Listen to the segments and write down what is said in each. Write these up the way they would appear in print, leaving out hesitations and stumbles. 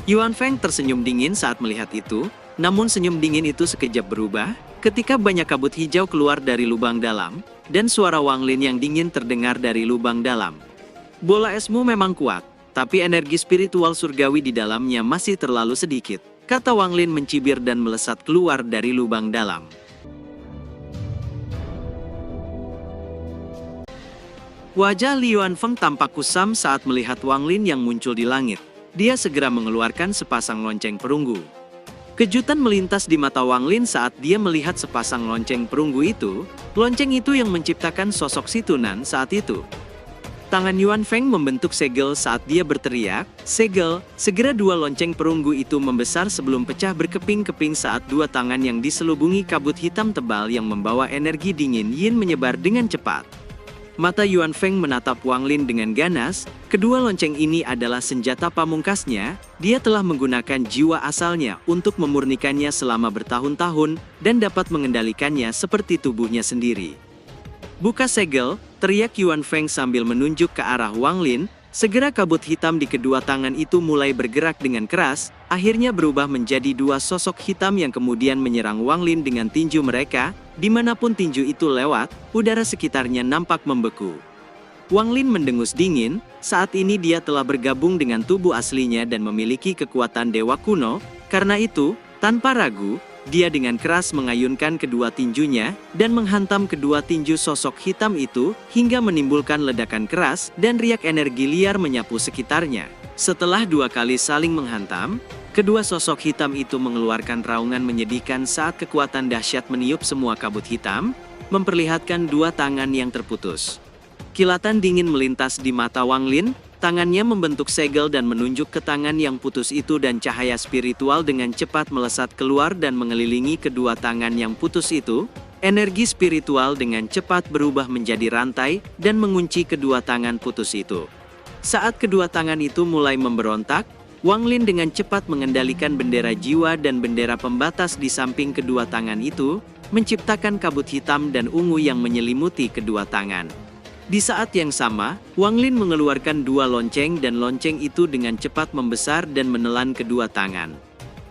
Yuan Feng tersenyum dingin saat melihat itu, namun senyum dingin itu sekejap berubah, ketika banyak kabut hijau keluar dari lubang dalam, dan suara Wang Lin yang dingin terdengar dari lubang dalam. Bola esmu memang kuat, tapi energi spiritual surgawi di dalamnya masih terlalu sedikit, kata Wang Lin mencibir dan melesat keluar dari lubang dalam. Wajah Li Yuanfeng tampak kusam saat melihat Wang Lin yang muncul di langit. Dia segera mengeluarkan sepasang lonceng perunggu. Kejutan melintas di mata Wang Lin saat dia melihat sepasang lonceng perunggu itu, lonceng itu yang menciptakan sosok si Tunan saat itu. Tangan Yuan Feng membentuk segel saat dia berteriak, "Segel!" Segera dua lonceng perunggu itu membesar sebelum pecah berkeping-keping saat dua tangan yang diselubungi kabut hitam tebal yang membawa energi dingin yin menyebar dengan cepat. Mata Yuan Feng menatap Wang Lin dengan ganas, kedua lonceng ini adalah senjata pamungkasnya, dia telah menggunakan jiwa asalnya untuk memurnikannya selama bertahun-tahun, dan dapat mengendalikannya seperti tubuhnya sendiri. "Buka segel!" teriak Yuan Feng sambil menunjuk ke arah Wang Lin. Segera kabut hitam di kedua tangan itu mulai bergerak dengan keras, akhirnya berubah menjadi dua sosok hitam yang kemudian menyerang Wang Lin dengan tinju mereka. Dimanapun tinju itu lewat, udara sekitarnya nampak membeku. Wang Lin mendengus dingin, saat ini dia telah bergabung dengan tubuh aslinya dan memiliki kekuatan dewa kuno, karena itu, tanpa ragu, dia dengan keras mengayunkan kedua tinjunya, dan menghantam kedua tinju sosok hitam itu, hingga menimbulkan ledakan keras, dan riak energi liar menyapu sekitarnya. Setelah dua kali saling menghantam, kedua sosok hitam itu mengeluarkan raungan menyedihkan saat kekuatan dahsyat meniup semua kabut hitam, memperlihatkan dua tangan yang terputus. Kilatan dingin melintas di mata Wang Lin, tangannya membentuk segel dan menunjuk ke tangan yang putus itu dan cahaya spiritual dengan cepat melesat keluar dan mengelilingi kedua tangan yang putus itu. Energi spiritual dengan cepat berubah menjadi rantai dan mengunci kedua tangan putus itu. Saat kedua tangan itu mulai memberontak, Wang Lin dengan cepat mengendalikan bendera jiwa dan bendera pembatas di samping kedua tangan itu, menciptakan kabut hitam dan ungu yang menyelimuti kedua tangan. Di saat yang sama, Wang Lin mengeluarkan dua lonceng dan lonceng itu dengan cepat membesar dan menelan kedua tangan.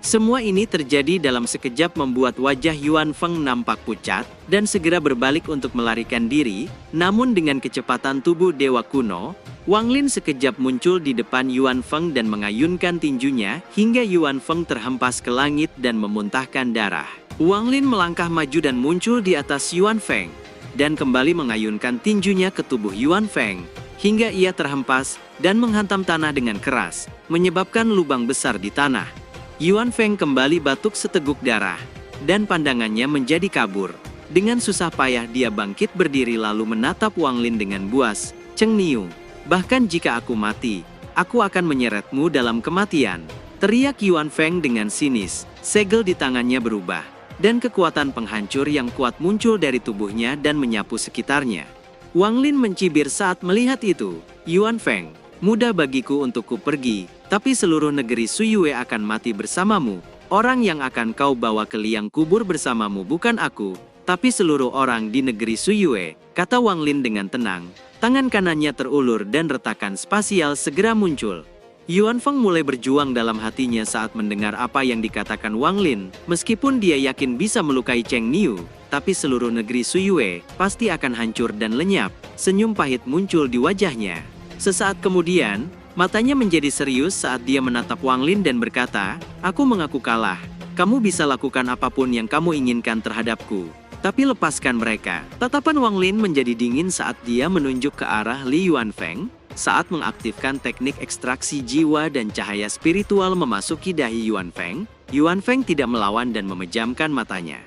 Semua ini terjadi dalam sekejap membuat wajah Yuan Feng nampak pucat, dan segera berbalik untuk melarikan diri, namun dengan kecepatan tubuh dewa kuno, Wang Lin sekejap muncul di depan Yuan Feng dan mengayunkan tinjunya, hingga Yuan Feng terhempas ke langit dan memuntahkan darah. Wang Lin melangkah maju dan muncul di atas Yuan Feng, dan kembali mengayunkan tinjunya ke tubuh Yuan Feng, hingga ia terhempas dan menghantam tanah dengan keras, menyebabkan lubang besar di tanah. Yuan Feng kembali batuk seteguk darah, dan pandangannya menjadi kabur. Dengan susah payah dia bangkit berdiri lalu menatap Wang Lin dengan buas. "Cheng Niu, bahkan jika aku mati, aku akan menyeretmu dalam kematian," teriak Yuan Feng dengan sinis. Segel di tangannya berubah, dan kekuatan penghancur yang kuat muncul dari tubuhnya dan menyapu sekitarnya. Wang Lin mencibir saat melihat itu. "Yuan Feng, mudah bagiku untuk ku pergi, tapi seluruh negeri Suyue akan mati bersamamu. Orang yang akan kau bawa ke liang kubur bersamamu bukan aku, tapi seluruh orang di negeri Suyue," kata Wang Lin dengan tenang. Tangan kanannya terulur dan retakan spasial segera muncul. Yuan Feng mulai berjuang dalam hatinya saat mendengar apa yang dikatakan Wang Lin. Meskipun dia yakin bisa melukai Cheng Niu, tapi seluruh negeri Suyue pasti akan hancur dan lenyap. Senyum pahit muncul di wajahnya. Sesaat kemudian, matanya menjadi serius saat dia menatap Wang Lin dan berkata, "Aku mengaku kalah. Kamu bisa lakukan apapun yang kamu inginkan terhadapku, tapi lepaskan mereka." Tatapan Wang Lin menjadi dingin saat dia menunjuk ke arah Li Yuan Feng. Saat mengaktifkan teknik ekstraksi jiwa dan cahaya spiritual memasuki dahi Yuan Feng tidak melawan dan memejamkan matanya.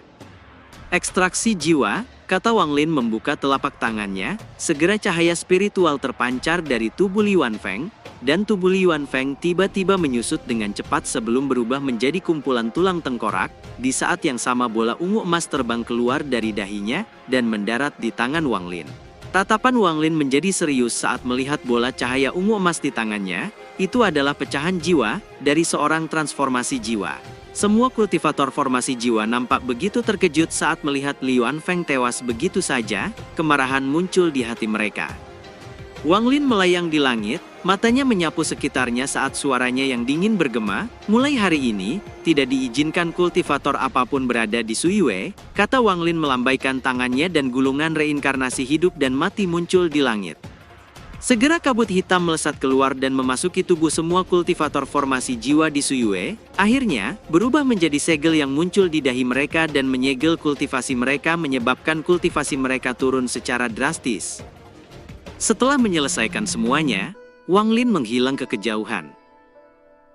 "Ekstraksi jiwa," kata Wang Lin membuka telapak tangannya, segera cahaya spiritual terpancar dari tubuh Li Yuan Feng, dan tubuh Li Yuan Feng tiba-tiba menyusut dengan cepat sebelum berubah menjadi kumpulan tulang tengkorak. Di saat yang sama bola ungu emas terbang keluar dari dahinya, dan mendarat di tangan Wang Lin. Tatapan Wang Lin menjadi serius saat melihat bola cahaya ungu emas di tangannya. Itu adalah pecahan jiwa dari seorang transformasi jiwa. Semua kultivator formasi jiwa nampak begitu terkejut saat melihat Li Yuan Feng tewas begitu saja. Kemarahan muncul di hati mereka. Wang Lin melayang di langit, matanya menyapu sekitarnya saat suaranya yang dingin bergema, "Mulai hari ini, tidak diizinkan kultivator apapun berada di Suyue," kata Wang Lin melambaikan tangannya dan gulungan reinkarnasi hidup dan mati muncul di langit. Segera kabut hitam melesat keluar dan memasuki tubuh semua kultivator formasi jiwa di Suyue, akhirnya berubah menjadi segel yang muncul di dahi mereka dan menyegel kultivasi mereka menyebabkan kultivasi mereka turun secara drastis. Setelah menyelesaikan semuanya, Wang Lin menghilang ke kejauhan.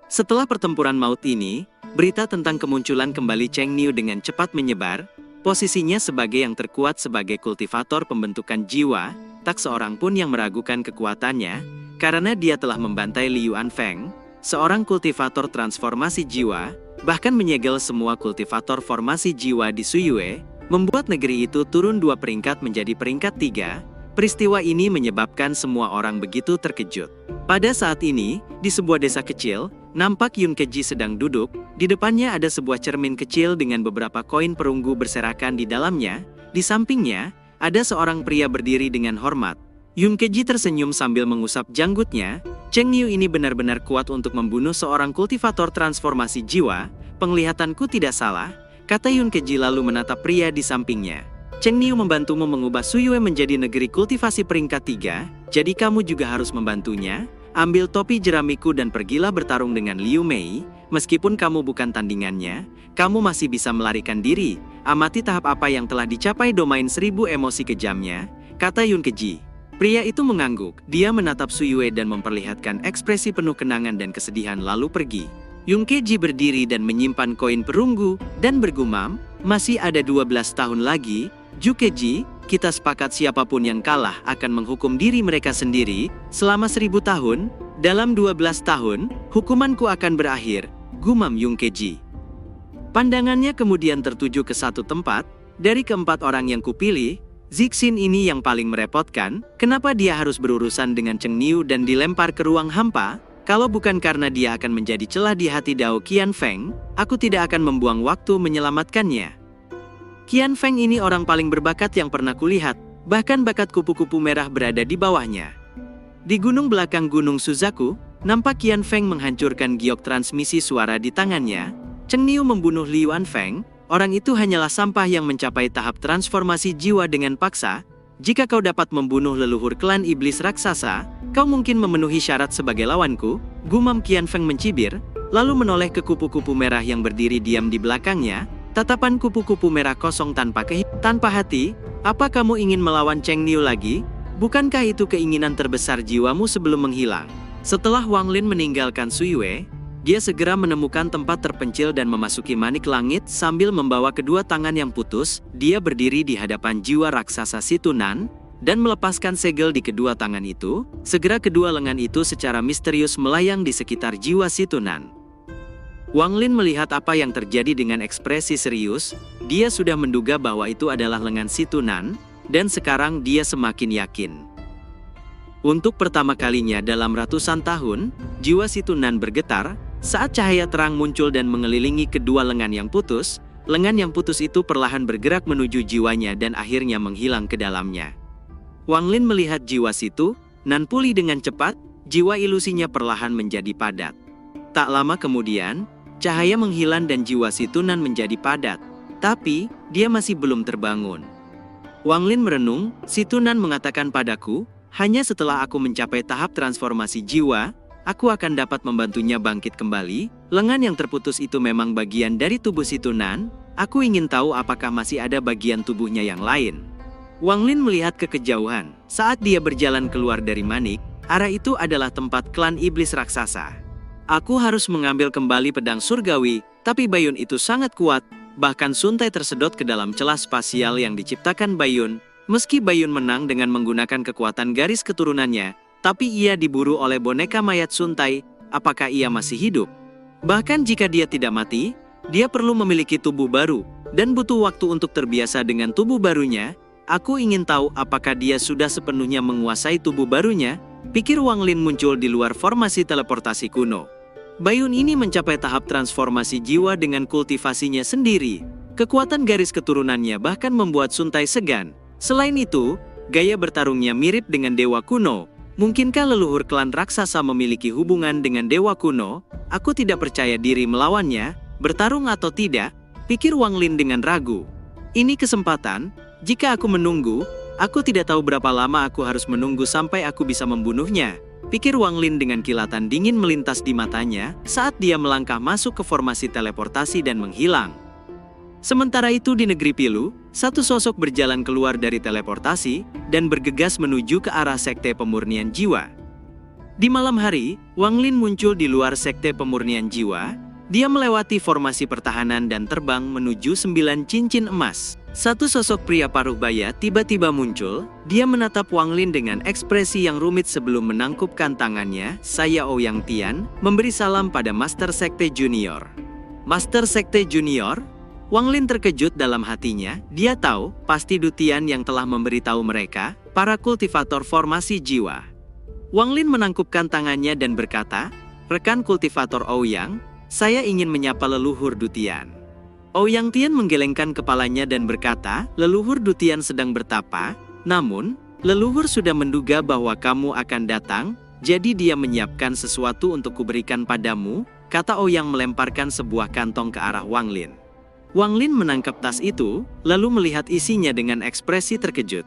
Setelah pertempuran maut ini, berita tentang kemunculan kembali Cheng Niu dengan cepat menyebar. Posisinya sebagai yang terkuat sebagai kultivator pembentukan jiwa, tak seorang pun yang meragukan kekuatannya, karena dia telah membantai Liu Anfeng, seorang kultivator transformasi jiwa, bahkan menyegel semua kultivator formasi jiwa di Suyue, membuat negeri itu turun 2 peringkat menjadi peringkat 3. Peristiwa ini menyebabkan semua orang begitu terkejut. Pada saat ini, di sebuah desa kecil, nampak Yun Keji sedang duduk. Di depannya ada sebuah cermin kecil dengan beberapa koin perunggu berserakan di dalamnya. Di sampingnya, ada seorang pria berdiri dengan hormat. Yun Keji tersenyum sambil mengusap janggutnya. Cheng Niu ini benar-benar kuat untuk membunuh seorang kultivator transformasi jiwa. Penglihatanku tidak salah, kata Yun Keji lalu menatap pria di sampingnya. Cheng Niu membantumu mengubah Suyue menjadi negeri kultivasi peringkat 3, jadi kamu juga harus membantunya. Ambil topi jeramiku dan pergilah bertarung dengan Liu Mei. Meskipun kamu bukan tandingannya, kamu masih bisa melarikan diri. Amati tahap apa yang telah dicapai domain 1000 emosi kejamnya, kata Yun Keji. Pria itu mengangguk, dia menatap Suyue dan memperlihatkan ekspresi penuh kenangan dan kesedihan lalu pergi. Yun Keji berdiri dan menyimpan koin perunggu, dan bergumam, masih ada 12 tahun lagi. Ju Keji, kita sepakat siapapun yang kalah akan menghukum diri mereka sendiri selama 1000 tahun. Dalam 12 tahun, hukumanku akan berakhir, gumam Yun Keji. Pandangannya kemudian tertuju ke satu tempat. Dari keempat orang yang kupilih, Zixin ini yang paling merepotkan. Kenapa dia harus berurusan dengan Cheng Niu dan dilempar ke ruang hampa? Kalau bukan karena dia akan menjadi celah di hati Dao Qianfeng, aku tidak akan membuang waktu menyelamatkannya. Qianfeng ini orang paling berbakat yang pernah kulihat, bahkan bakat kupu-kupu merah berada di bawahnya. Di gunung belakang Gunung Suzaku, nampak Qianfeng menghancurkan giok transmisi suara di tangannya. Cheng Niu membunuh Liu Anfeng, orang itu hanyalah sampah yang mencapai tahap transformasi jiwa dengan paksa. Jika kau dapat membunuh leluhur klan iblis raksasa, kau mungkin memenuhi syarat sebagai lawanku, gumam Qianfeng mencibir, lalu menoleh ke kupu-kupu merah yang berdiri diam di belakangnya. Tatapan kupu-kupu merah kosong tanpa hati. Apa kamu ingin melawan Cheng Niu lagi? Bukankah itu keinginan terbesar jiwamu sebelum menghilang? Setelah Wang Lin meninggalkan Suyue, dia segera menemukan tempat terpencil dan memasuki manik langit sambil membawa kedua tangan yang putus. Dia berdiri di hadapan jiwa raksasa Situnan dan melepaskan segel di kedua tangan itu. Segera kedua lengan itu secara misterius melayang di sekitar jiwa Situnan. Wang Lin melihat apa yang terjadi dengan ekspresi serius. Dia sudah menduga bahwa itu adalah lengan Situnan, dan sekarang dia semakin yakin. Untuk pertama kalinya dalam ratusan tahun, jiwa Situnan bergetar saat cahaya terang muncul dan mengelilingi kedua lengan yang putus. Lengan yang putus itu perlahan bergerak menuju jiwanya dan akhirnya menghilang ke dalamnya. Wang Lin melihat jiwa Situnan pulih dengan cepat, jiwa ilusinya perlahan menjadi padat. Tak lama kemudian, cahaya menghilang dan jiwa Situnan menjadi padat, tapi dia masih belum terbangun. Wang Lin merenung, Situnan mengatakan padaku, hanya setelah aku mencapai tahap transformasi jiwa, aku akan dapat membantunya bangkit kembali. Lengan yang terputus itu memang bagian dari tubuh Situnan, aku ingin tahu apakah masih ada bagian tubuhnya yang lain. Wang Lin melihat ke kejauhan, saat dia berjalan keluar dari manik, arah itu adalah tempat klan iblis raksasa. Aku harus mengambil kembali pedang surgawi, tapi Bayun itu sangat kuat, bahkan Suntai tersedot ke dalam celah spasial yang diciptakan Bayun. Meski Bayun menang dengan menggunakan kekuatan garis keturunannya, tapi ia diburu oleh boneka mayat Suntai. Apakah ia masih hidup? Bahkan jika dia tidak mati, dia perlu memiliki tubuh baru, dan butuh waktu untuk terbiasa dengan tubuh barunya. Aku ingin tahu apakah dia sudah sepenuhnya menguasai tubuh barunya. Pikir Wang Lin muncul di luar formasi teleportasi kuno. Bayun ini mencapai tahap transformasi jiwa dengan kultivasinya sendiri. Kekuatan garis keturunannya bahkan membuat Suntai segan. Selain itu, gaya bertarungnya mirip dengan dewa kuno. Mungkinkah leluhur klan raksasa memiliki hubungan dengan dewa kuno? Aku tidak percaya diri melawannya, bertarung atau tidak, pikir Wang Lin dengan ragu. Ini kesempatan, jika aku menunggu, aku tidak tahu berapa lama aku harus menunggu sampai aku bisa membunuhnya, pikir Wang Lin dengan kilatan dingin melintas di matanya saat dia melangkah masuk ke formasi teleportasi dan menghilang. Sementara itu di negeri Pilu, satu sosok berjalan keluar dari teleportasi dan bergegas menuju ke arah Sekte Pemurnian Jiwa. Di malam hari, Wang Lin muncul di luar Sekte Pemurnian Jiwa. Dia melewati formasi pertahanan dan terbang menuju 9 cincin emas. Satu sosok pria paruh baya tiba-tiba muncul. Dia menatap Wang Lin dengan ekspresi yang rumit sebelum menangkupkan tangannya. Saya Ouyang Tian, memberi salam pada Master Sekte Junior. Master Sekte Junior? Wang Lin terkejut dalam hatinya. Dia tahu, pasti Dutian yang telah memberitahu mereka, para kultivator formasi jiwa. Wang Lin menangkupkan tangannya dan berkata, "Rekan kultivator Ouyang, saya ingin menyapa leluhur Dutian." Ouyang Tian menggelengkan kepalanya dan berkata, "Leluhur Dutian sedang bertapa, namun, leluhur sudah menduga bahwa kamu akan datang, jadi dia menyiapkan sesuatu untuk kuberikan padamu," kata Ouyang melemparkan sebuah kantong ke arah Wang Lin. Wang Lin menangkap tas itu, lalu melihat isinya dengan ekspresi terkejut.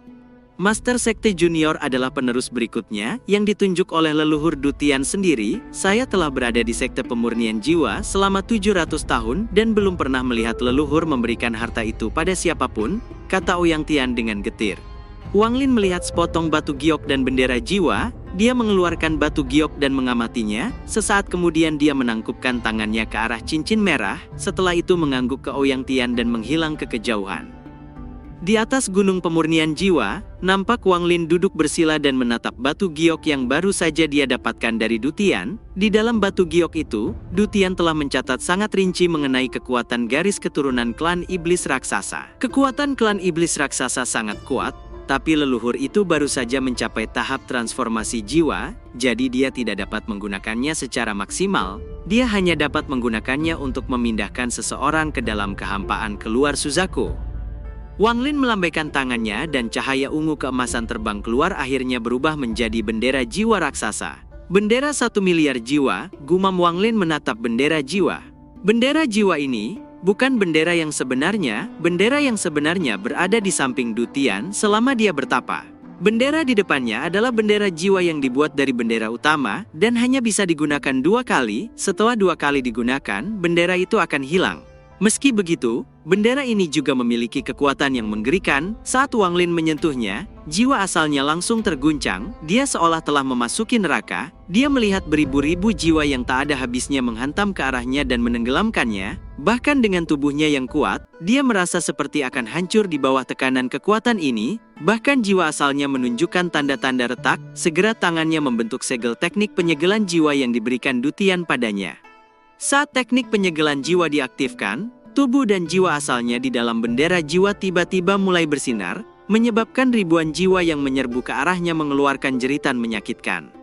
Master Sekte Junior adalah penerus berikutnya yang ditunjuk oleh leluhur Dutian sendiri. Saya telah berada di Sekte Pemurnian Jiwa selama 700 tahun dan belum pernah melihat leluhur memberikan harta itu pada siapapun, kata Ouyang Tian dengan getir. Wang Lin melihat sepotong batu giok dan bendera jiwa. Dia mengeluarkan batu giok dan mengamatinya. Sesaat kemudian dia menangkupkan tangannya ke arah cincin merah. Setelah itu mengangguk ke Ouyang Tian dan menghilang ke kejauhan. Di atas gunung pemurnian jiwa, nampak Wang Lin duduk bersila dan menatap batu giok yang baru saja dia dapatkan dari Dutian. Di dalam batu giok itu, Dutian telah mencatat sangat rinci mengenai kekuatan garis keturunan klan iblis raksasa. Kekuatan klan iblis raksasa sangat kuat, tapi leluhur itu baru saja mencapai tahap transformasi jiwa, jadi dia tidak dapat menggunakannya secara maksimal. Dia hanya dapat menggunakannya untuk memindahkan seseorang ke dalam kehampaan keluar Suzaku. Wang Lin melambaikan tangannya dan cahaya ungu keemasan terbang keluar akhirnya berubah menjadi bendera jiwa raksasa. Bendera 1 miliar jiwa, gumam Wang Lin menatap bendera jiwa. Bendera jiwa ini bukan bendera yang sebenarnya berada di samping Dutian selama dia bertapa. Bendera di depannya adalah bendera jiwa yang dibuat dari bendera utama dan hanya bisa digunakan 2 kali. Setelah 2 kali digunakan, bendera itu akan hilang. Meski begitu, bendera ini juga memiliki kekuatan yang mengerikan. Saat Wang Lin menyentuhnya, jiwa asalnya langsung terguncang. Dia seolah telah memasuki neraka. Dia melihat beribu-ribu jiwa yang tak ada habisnya menghantam ke arahnya dan menenggelamkannya. Bahkan dengan tubuhnya yang kuat, dia merasa seperti akan hancur di bawah tekanan kekuatan ini. Bahkan jiwa asalnya menunjukkan tanda-tanda retak. Segera tangannya membentuk segel teknik penyegelan jiwa yang diberikan Dutian padanya. Saat teknik penyegelan jiwa diaktifkan, tubuh dan jiwa asalnya di dalam bendera jiwa tiba-tiba mulai bersinar, menyebabkan ribuan jiwa yang menyerbu ke arahnya mengeluarkan jeritan menyakitkan.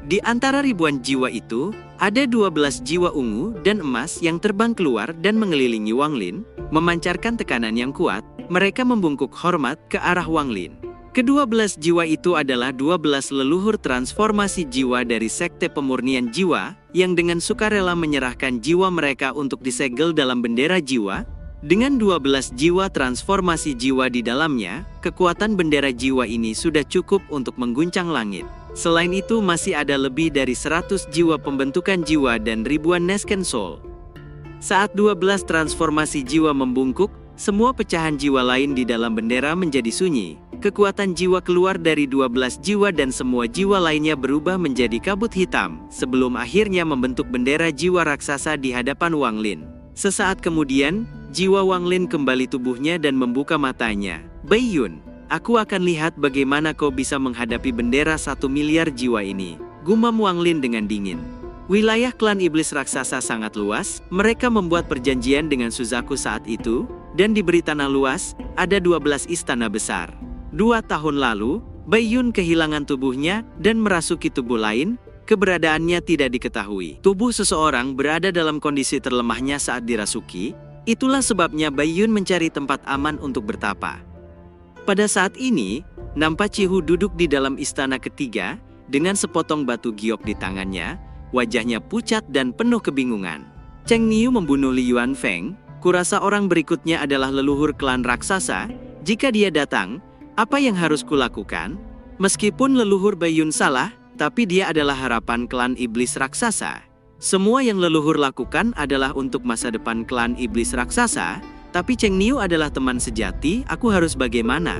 Di antara ribuan jiwa itu, ada 12 jiwa ungu dan emas yang terbang keluar dan mengelilingi Wang Lin, memancarkan tekanan yang kuat. Mereka membungkuk hormat ke arah Wang Lin. Ke-12 jiwa itu adalah 12 leluhur transformasi jiwa dari Sekte Pemurnian Jiwa, yang dengan sukarela menyerahkan jiwa mereka untuk disegel dalam bendera jiwa. Dengan 12 jiwa transformasi jiwa di dalamnya, kekuatan bendera jiwa ini sudah cukup untuk mengguncang langit. Selain itu masih ada lebih dari 100 jiwa pembentukan jiwa dan ribuan Nesken Soul. Saat 12 transformasi jiwa membungkuk, semua pecahan jiwa lain di dalam bendera menjadi sunyi. Kekuatan jiwa keluar dari 12 jiwa dan semua jiwa lainnya berubah menjadi kabut hitam, sebelum akhirnya membentuk bendera jiwa raksasa di hadapan Wang Lin. Sesaat kemudian, jiwa Wang Lin kembali tubuhnya dan membuka matanya. "Bai Yun, aku akan lihat bagaimana kau bisa menghadapi bendera 1 miliar jiwa ini," gumam Wang Lin dengan dingin. Wilayah klan iblis raksasa sangat luas. Mereka membuat perjanjian dengan Suzaku saat itu, dan diberi tanah luas, ada 12 istana besar. 2 tahun lalu, Bai Yun kehilangan tubuhnya dan merasuki tubuh lain. Keberadaannya tidak diketahui. Tubuh seseorang berada dalam kondisi terlemahnya saat dirasuki. Itulah sebabnya Bai Yun mencari tempat aman untuk bertapa. Pada saat ini, nampak Cihu duduk di dalam istana ketiga, dengan sepotong batu giok di tangannya, wajahnya pucat dan penuh kebingungan. Cheng Niu membunuh Li Yuanfeng, kurasa orang berikutnya adalah leluhur klan raksasa, jika dia datang, apa yang harus kulakukan? Meskipun leluhur Baiyun salah, tapi dia adalah harapan klan iblis raksasa. Semua yang leluhur lakukan adalah untuk masa depan klan iblis raksasa, tapi Cheng Niu adalah teman sejati, aku harus bagaimana?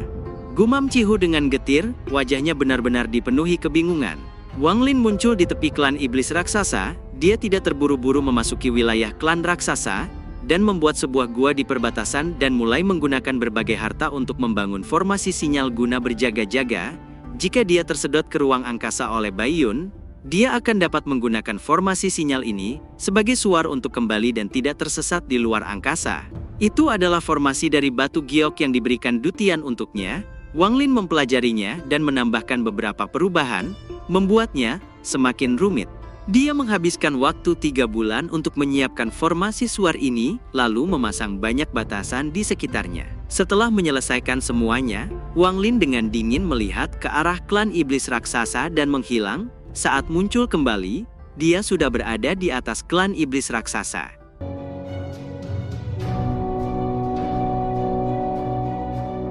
Gumam Cihu dengan getir, wajahnya benar-benar dipenuhi kebingungan. Wang Lin muncul di tepi klan iblis raksasa, dia tidak terburu-buru memasuki wilayah klan raksasa, dan membuat sebuah gua di perbatasan dan mulai menggunakan berbagai harta untuk membangun formasi sinyal guna berjaga-jaga. Jika dia tersedot ke ruang angkasa oleh Baiyun, dia akan dapat menggunakan formasi sinyal ini sebagai suar untuk kembali dan tidak tersesat di luar angkasa. Itu adalah formasi dari batu giok yang diberikan Dutian untuknya. Wang Lin mempelajarinya dan menambahkan beberapa perubahan, membuatnya semakin rumit. Dia menghabiskan waktu 3 bulan untuk menyiapkan formasi suar ini, lalu memasang banyak batasan di sekitarnya. Setelah menyelesaikan semuanya, Wang Lin dengan dingin melihat ke arah klan iblis raksasa dan menghilang. Saat muncul kembali, dia sudah berada di atas klan iblis raksasa.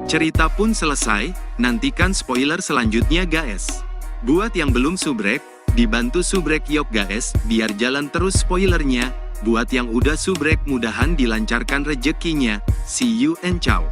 Cerita pun selesai, nantikan spoiler selanjutnya guys. Buat yang belum subrek, dibantu subrek yuk guys, biar jalan terus spoilernya. Buat yang udah subrek mudahan dilancarkan rezekinya. See you and ciao.